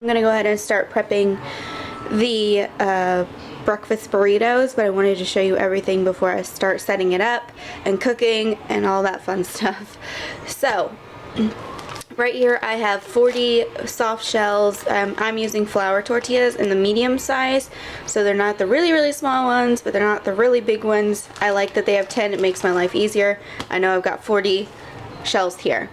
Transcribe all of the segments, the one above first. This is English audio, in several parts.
I'm gonna go ahead and start prepping the breakfast burritos, but I wanted to show you everything before I start setting it up and cooking and all that fun stuff. So right here I have 40 soft shells. I'm using flour tortillas in the medium size, so they're not the really small ones, but they're not the really big ones. I like that they have 10. It makes my life easier. I know I've got 40 shells here.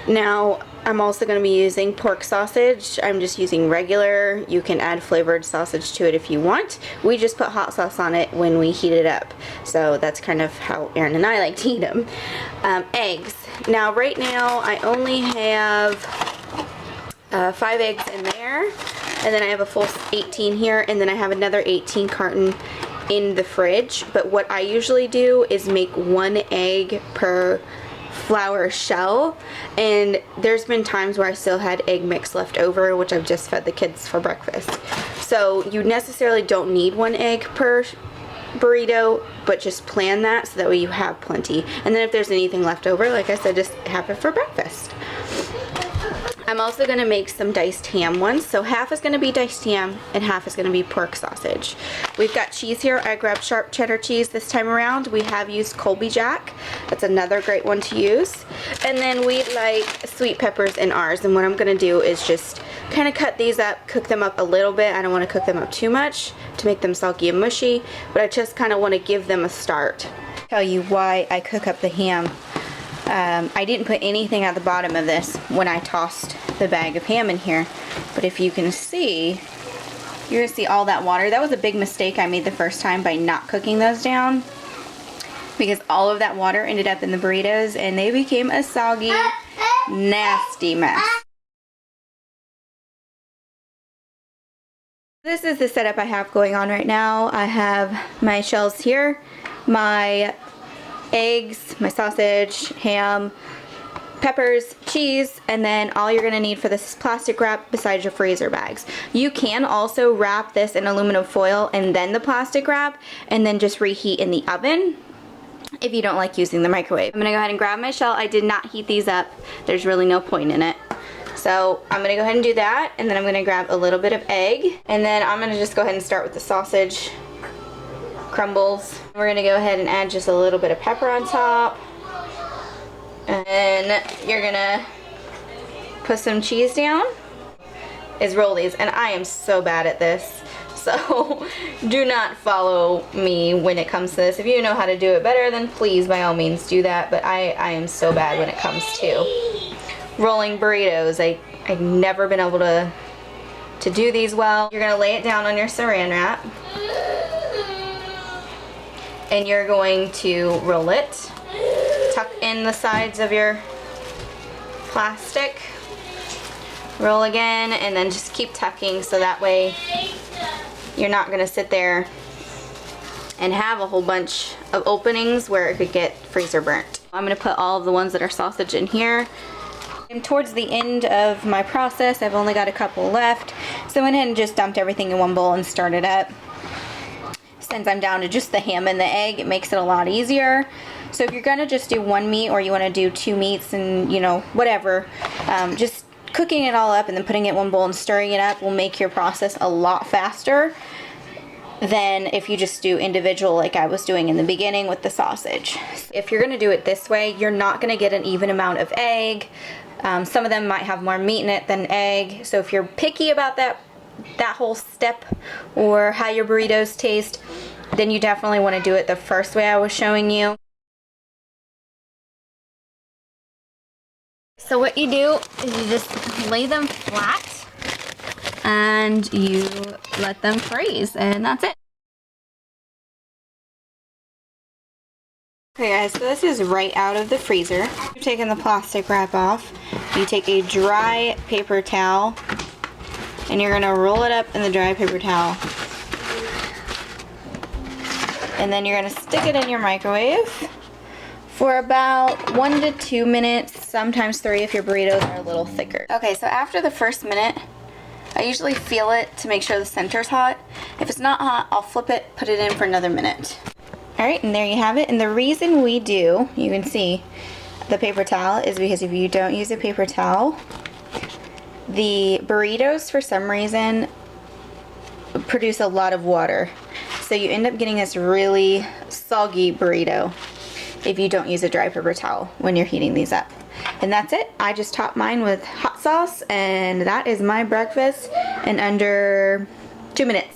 Now I'm also going to be using pork sausage. I'm just using regular. You can add flavored sausage to it if you want. We just put hot sauce on it when we heat it up. So that's kind of how Aaron and I like to eat them. Eggs. Now right now I only have 5 eggs in there. And then I have a full 18 here. And then I have another 18 carton in the fridge. But what I usually do is make 1 egg per flour shell, and there's been times where I still had egg mix left over, which I've just fed the kids for breakfast. So you necessarily don't need 1 egg per burrito, but just plan that so that way you have plenty. And then if there's anything left over, like I said, just have it for breakfast. I'm also going to make some diced ham ones. So half is going to be diced ham and half is going to be pork sausage. We've got cheese here. I grabbed sharp cheddar cheese this time around. We have used Colby Jack. That's another great one to use. And then we like sweet peppers in ours. And what I'm going to do is just kind of cut these up, cook them up a little bit. I don't want to cook them up too much to make them soggy and mushy, but I just kind of want to give them a start. Tell you why I cook up the ham. I didn't put anything at the bottom of this when I tossed the bag of ham in here, but if you can see, you're going to see all that water. That was a big mistake I made the first time by not cooking those down, because all of that water ended up in the burritos and they became a soggy, nasty mess. This is the setup I have going on right now. I have my shells here, my eggs, my sausage, ham, peppers, cheese, and then all you're going to need for this is plastic wrap besides your freezer bags. You can also wrap this in aluminum foil and then the plastic wrap and then just reheat in the oven if you don't like using the microwave. I'm going to go ahead and grab my shell. I did not heat these up. There's really no point in it. So I'm going to go ahead and do that, and then I'm going to grab a little bit of egg, and then I'm going to just go ahead and start with the sausage crumbles. We're going to go ahead and add just a little bit of pepper on top. And then you're going to put some cheese down. Is roll these. And I am so bad at this. So do not follow me when it comes to this. If you know how to do it better, then please by all means do that. But I am so bad when it comes to rolling burritos. I've never been able to do these well. You're going to lay it down on your saran wrap. And you're going to roll it, tuck in the sides of your plastic, roll again, and then just keep tucking so that way you're not going to sit there and have a whole bunch of openings where it could get freezer burnt. I'm going to put all of the ones that are sausage in here. And towards the end of my process, I've only got a couple left, so I went ahead and just dumped everything in one bowl and started up. Since I'm down to just the ham and the egg, it makes it a lot easier. So if you're gonna just do 1 meat, or you want to do 2 meats and, you know, whatever, just cooking it all up and then putting it in one bowl and stirring it up will make your process a lot faster than if you just do individual like I was doing in the beginning with the sausage. If you're gonna do it this way, you're not gonna get an even amount of egg. Some of them might have more meat in it than egg, so if you're picky about that whole step or how your burritos taste, then you definitely want to do it the first way I was showing you. So what you do is you just lay them flat and you let them freeze, and that's it. Okay guys, so this is right out of the freezer. You're taking the plastic wrap off. You take a dry paper towel and you're gonna roll it up in the dry paper towel. And then you're gonna stick it in your microwave for about 1 to 2 minutes, sometimes 3 if your burritos are a little thicker. Okay, so after the first minute, I usually feel it to make sure the center's hot. If it's not hot, I'll flip it, put it in for another minute. Alright, and there you have it. And the reason we do, you can see, the paper towel is because if you don't use a paper towel, The burritos, for some reason, produce a lot of water. So you end up getting this really soggy burrito if you don't use a dry paper towel when you're heating these up. And that's it. I just topped mine with hot sauce, and that is my breakfast in under 2 minutes.